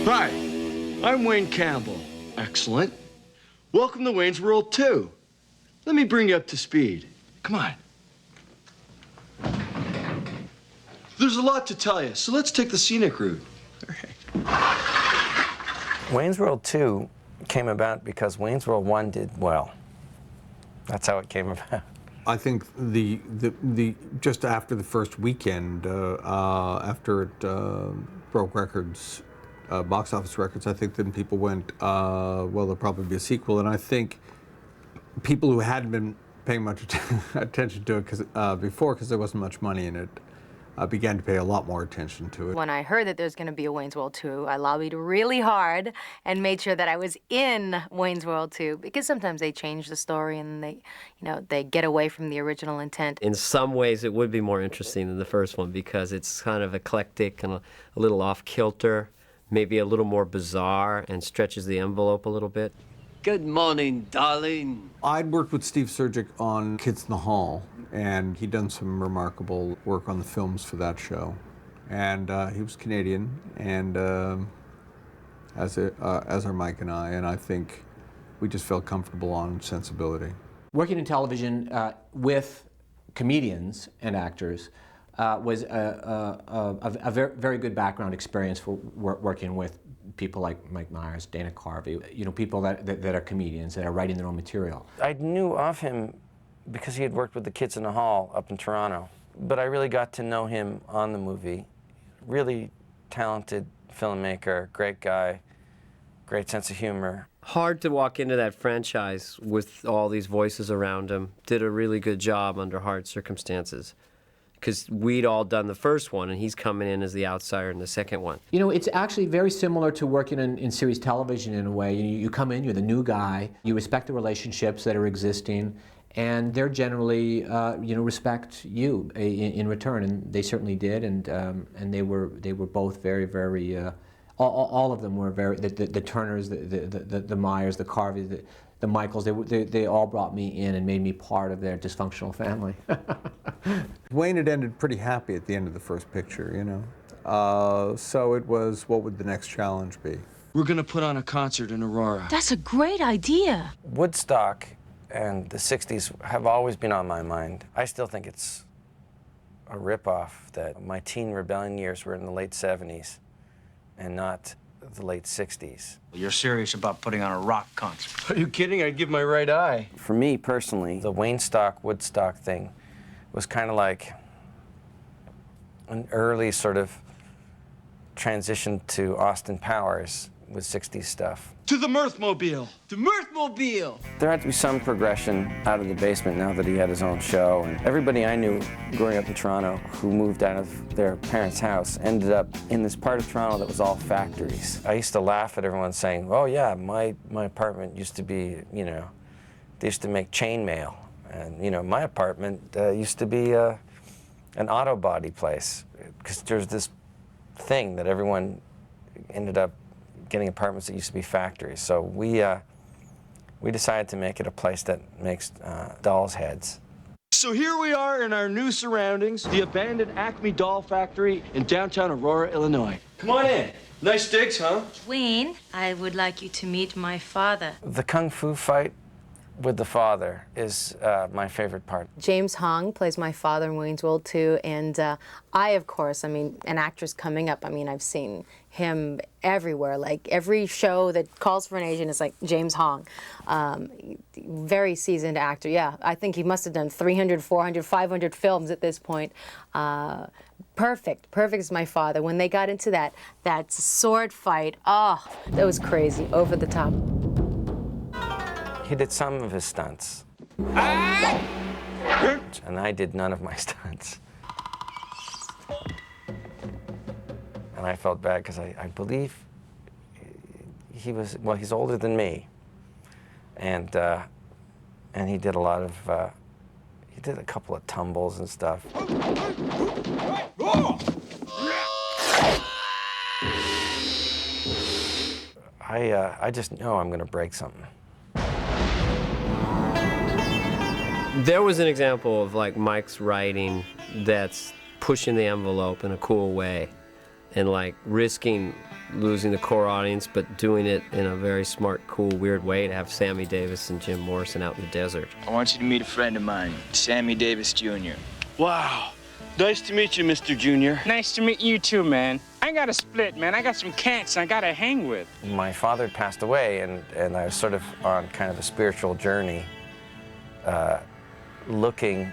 Hi, I'm Wayne Campbell. Excellent. Welcome to Wayne's World 2. Let me bring you up to speed. Come on. There's a lot to tell you, so let's take the scenic route. All right. Wayne's World 2 came about because Wayne's World 1 did well. That's how it came about. I think the just after the first weekend, after it broke records, box office records, I think then people went, well, there'll probably be a sequel. And I think people who hadn't been paying much attention to it before, because there wasn't much money in it, began to pay a lot more attention to it. When I heard that there's going to be a Wayne's World 2, I lobbied really hard and made sure that I was in Wayne's World 2, because sometimes they change the story and they get away from the original intent. In some ways, it would be more interesting than the first one because it's kind of eclectic and a little off-kilter, maybe a little more bizarre, and stretches the envelope a little bit. Good morning, darling. I'd worked with Steve Surjik on Kids in the Hall, and he'd done some remarkable work on the films for that show. And he was Canadian, and as are Mike and I think we just felt comfortable on sensibility. Working in television with comedians and actors was a very good background experience for working with people like Mike Myers, Dana Carvey, people that are comedians, that are writing their own material. I knew of him because he had worked with the Kids in the Hall up in Toronto. But I really got to know him on the movie. Really talented filmmaker, great guy, great sense of humor. Hard to walk into that franchise with all these voices around him. Did a really good job under hard circumstances. Because we'd all done the first one, and he's coming in as the outsider in the second one. It's actually very similar to working in series television in a way. You come in, you're the new guy, you respect the relationships that are existing, and they're generally, respect you in return, and they certainly did, and they were both very, all of them were very, the Turners, the Myers, the Carveys, the Michaels, they all brought me in and made me part of their dysfunctional family. Wayne had ended pretty happy at the end of the first picture, so it was, what would the next challenge be? We're gonna put on a concert in Aurora. That's a great idea. Woodstock and the 60s have always been on my mind. I still think it's a ripoff that my teen rebellion years were in the late 70s and not the late 60s. You're serious about putting on a rock concert? Are you kidding? I'd give my right eye. For me personally, the Wayne Stock, Woodstock thing was kind of like an early sort of transition to Austin Powers with 60s stuff. To the Mirthmobile. The Mirthmobile! There had to be some progression out of the basement now that he had his own show. And everybody I knew growing up in Toronto who moved out of their parents' house ended up in this part of Toronto that was all factories. I used to laugh at everyone saying, oh yeah, my apartment used to be, they used to make chainmail. And my apartment used to be an auto body place. Because there's this thing that everyone ended up getting apartments that used to be factories. So we decided to make it a place that makes dolls' heads. So here we are in our new surroundings, the abandoned Acme Doll Factory in downtown Aurora, Illinois. Come on in. Nice digs, huh? Wayne, I would like you to meet my father. The kung fu fight with the father is my favorite part. James Hong plays my father in Wayne's World 2, and I, of course, an actress coming up, I've seen him everywhere. Like, every show that calls for an Asian is like James Hong. Very seasoned actor, yeah. I think he must have done 300, 400, 500 films at this point. Perfect as my father. When they got into that sword fight, that was crazy, over the top. He did some of his stunts. And I did none of my stunts. And I felt bad because I believe he's older than me. And he did a lot of, he did a couple of tumbles and stuff. I just know I'm gonna break something. There was an example of Mike's writing that's pushing the envelope in a cool way and risking losing the core audience, but doing it in a very smart, cool, weird way to have Sammy Davis and Jim Morrison out in the desert. I want you to meet a friend of mine, Sammy Davis Jr. Wow. Nice to meet you, Mr. Junior. Nice to meet you too, man. I got a split, man. I got some cats I gotta hang with. My father had passed away, and I was sort of on kind of a spiritual journey, looking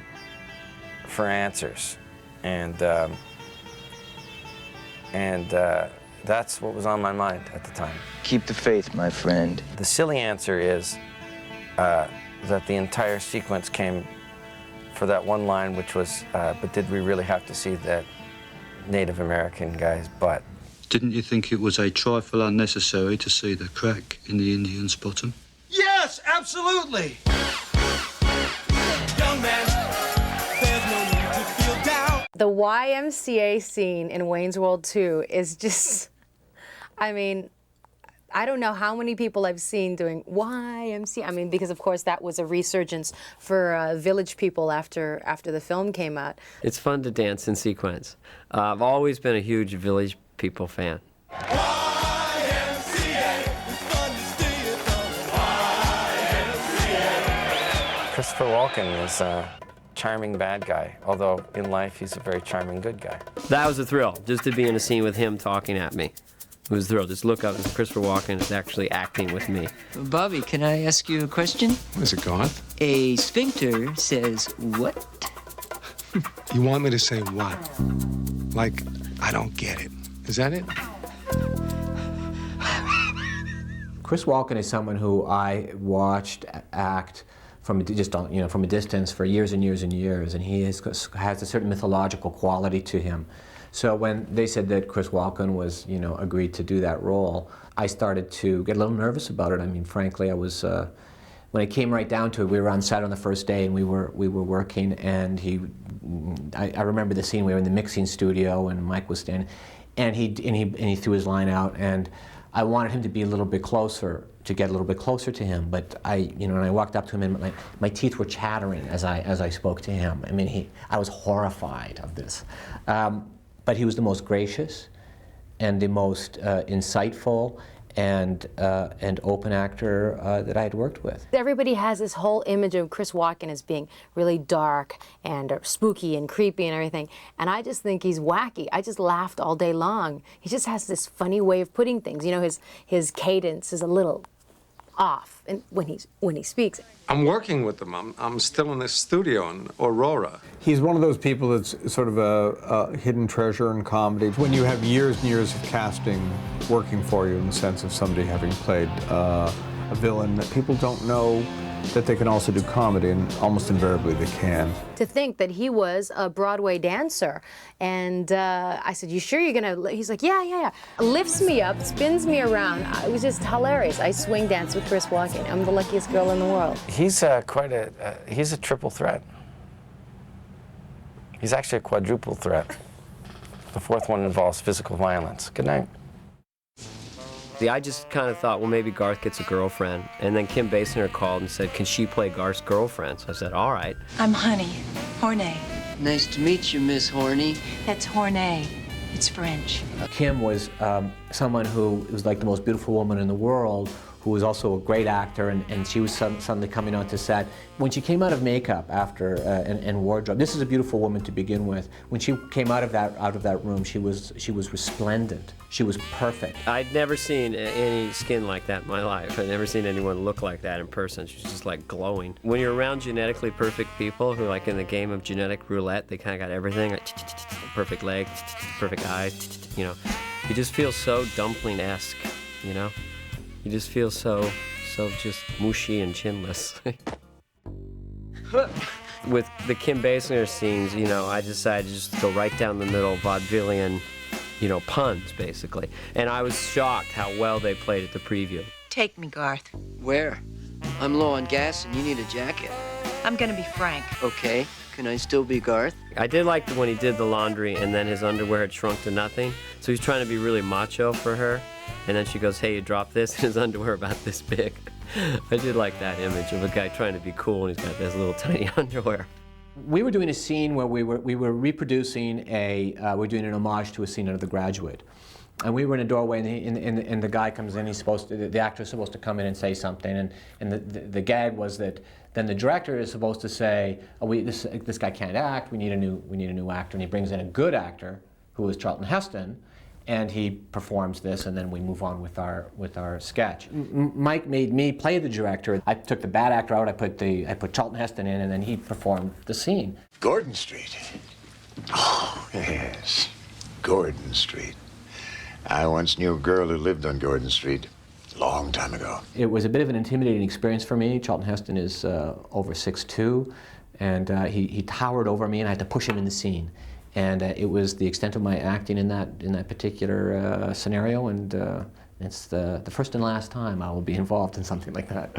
for answers, and that's what was on my mind at the time. Keep the faith, my friend. The silly answer is that the entire sequence came for that one line, which was, but did we really have to see that Native American guy's butt? Didn't you think it was a trifle unnecessary to see the crack in the Indian's bottom? Yes, absolutely. Young man, there's no need to feel down. The YMCA scene in Wayne's World 2 is just, I mean, I don't know how many people I've seen doing YMCA. I mean, because of course that was a resurgence for Village People after the film came out. It's fun to dance in sequence. I've always been a huge Village People fan. Christopher Walken is a charming bad guy, although in life he's a very charming good guy. That was a thrill, just to be in a scene with him talking at me. It was a thrill. Just look up, and Christopher Walken is actually acting with me. Bobby, can I ask you a question? What is it, Garth? A sphincter says what? You want me to say what? Like, I don't get it. Is that it? Chris Walken is someone who I watched act from from a distance for years and years and years, and he has a certain mythological quality to him. So when they said that Chris Walken was, agreed to do that role, I started to get a little nervous about it. I mean, frankly, I was, when it came right down to it, we were on set on the first day and we were working, and I remember the scene, we were in the mixing studio and Mike was standing, and he threw his line out, and I wanted him to be a little bit closer, to get a little bit closer to him, but when I walked up to him and my teeth were chattering as I spoke to him. I mean, I was horrified of this. But he was the most gracious and the most insightful and open actor that I had worked with. Everybody has this whole image of Chris Walken as being really dark and spooky and creepy and everything, and I just think he's wacky. I just laughed all day long. He just has this funny way of putting things. His cadence is a little off when he speaks. I'm working with them. I'm still in this studio in Aurora. He's one of those people that's sort of a hidden treasure in comedy. When you have years and years of casting working for you, in the sense of somebody having played a villain, that people don't know that they can also do comedy, and almost invariably they can. To think that he was a Broadway dancer, and I said, "You sure you're gonna?" He's like, "Yeah." Lifts me up, spins me around. It was just hilarious. I swing dance with Chris Walken. I'm the luckiest girl in the world. He's he's a triple threat. He's actually a quadruple threat. The fourth one involves physical violence. Good night. I just kind of thought, well, maybe Garth gets a girlfriend. And then Kim Basinger called and said, can she play Garth's girlfriend? So I said, all right. I'm Honey. Hornet. Nice to meet you, Miss Horny. That's Hornet. It's French. Kim was someone who was like the most beautiful woman in the world, who was also a great actor, and she was suddenly coming onto set. When she came out of makeup after and wardrobe, this is a beautiful woman to begin with. When she came out of that room, she was resplendent. She was perfect. I'd never seen any skin like that in my life. I'd never seen anyone look like that in person. She was just like glowing. When you're around genetically perfect people who, like in the game of genetic roulette, they kind of got everything, like perfect leg, perfect eyes, you just feel so dumpling-esque, You just feel so just mushy and chinless. With the Kim Basinger scenes, I decided to just go right down the middle, vaudevillian, puns, basically. And I was shocked how well they played at the preview. Take me, Garth. Where? I'm low on gas and you need a jacket. I'm gonna be frank. Okay. Can I still be Garth? I did like when he did the laundry and then his underwear had shrunk to nothing. So he's trying to be really macho for her. And then she goes, hey, you dropped this, and his underwear about this big. I did like that image of a guy trying to be cool and he's got this little tiny underwear. We were doing a scene where we were reproducing we're doing an homage to a scene out of The Graduate. And we were in a doorway, and the guy comes in. The actor's supposed to come in and say something, and the gag was that then the director is supposed to say, "Oh, this guy can't act. We need a new actor." And he brings in a good actor, who is Charlton Heston, and he performs this, and then we move on with our sketch. Mike made me play the director. I took the bad actor out. I put Charlton Heston in, and then he performed the scene. Gordon Street. Oh yes, Gordon Street. I once knew a girl who lived on Gordon Street a long time ago. It was a bit of an intimidating experience for me. Charlton Heston is over 6'2", and he towered over me, and I had to push him in the scene. And it was the extent of my acting in that particular scenario, and it's the first and last time I will be involved in something like that.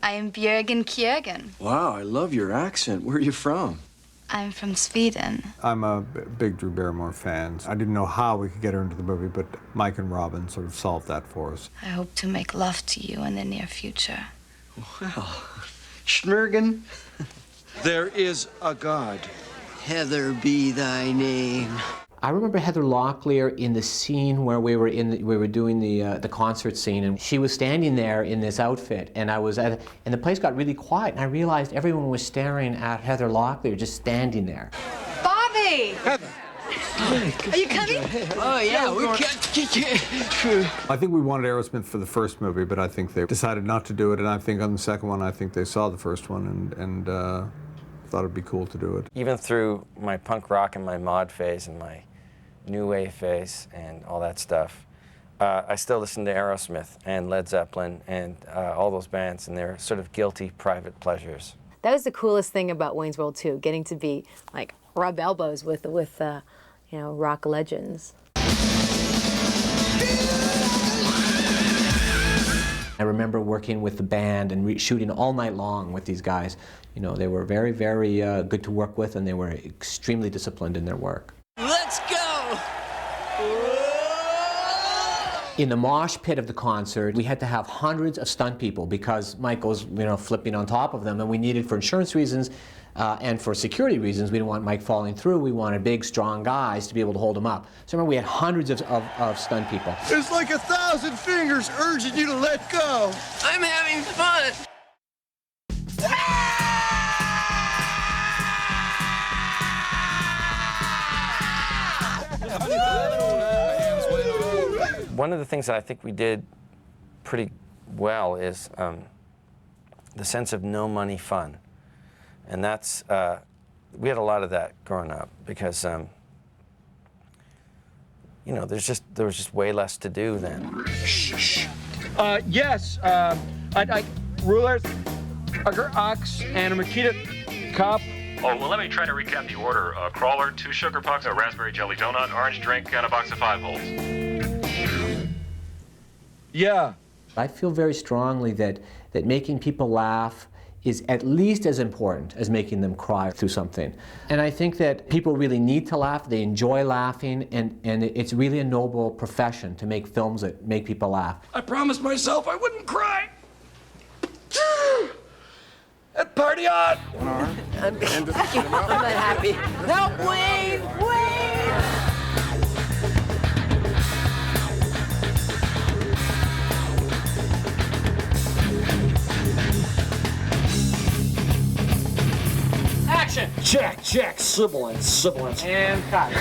I am Björgen Kjörgen. Wow, I love your accent. Where are you from? I'm from Sweden. I'm a big Drew Barrymore fan. I didn't know how we could get her into the movie, but Mike and Robin sort of solved that for us. I hope to make love to you in the near future. Well, Schmergen, there is a God. Heather be thy name. I remember Heather Locklear in the scene where we were doing the concert scene, and she was standing there in this outfit, and and the place got really quiet, and I realized everyone was staring at Heather Locklear just standing there. Bobby! Heather. Are you coming? Oh, yeah, we can't. I think we wanted Aerosmith for the first movie, but I think they decided not to do it, and I think on the second one, I think they saw the first one and thought it'd be cool to do it. Even through my punk rock and my mod phase and my new wave phase and all that stuff, I still listen to Aerosmith and Led Zeppelin and all those bands, and they're sort of guilty private pleasures. That was the coolest thing about Wayne's World 2, getting to be like rub elbows with rock legends. I remember working with the band and shooting all night long with these guys. You know, they were very, very good to work with, and they were extremely disciplined in their work. Let's go! In the mosh pit of the concert, we had to have hundreds of stunt people because Mike was, flipping on top of them, and we needed, for insurance reasons and for security reasons, we didn't want Mike falling through. We wanted big, strong guys to be able to hold him up. So remember, we had hundreds of stunt people. It's like 1,000 fingers urging you to let go. I'm having fun. One of the things that I think we did pretty well is the sense of no money fun. And that's, we had a lot of that growing up because, there was just way less to do then. Yes, I'd like rulers, ox, and a Makita cup. Oh, well, let me try to recap the order. A crawler, 2 sugar pucks, a raspberry jelly donut, orange drink, and a box of 5 holes. Yeah. I feel very strongly that making people laugh is at least as important as making them cry through something. And I think that people really need to laugh, they enjoy laughing, and it's really a noble profession to make films that make people laugh. I promised myself I wouldn't cry. And party on! I'm not happy. Help, Wayne! Wayne! Action! Check, sibilance. And cut.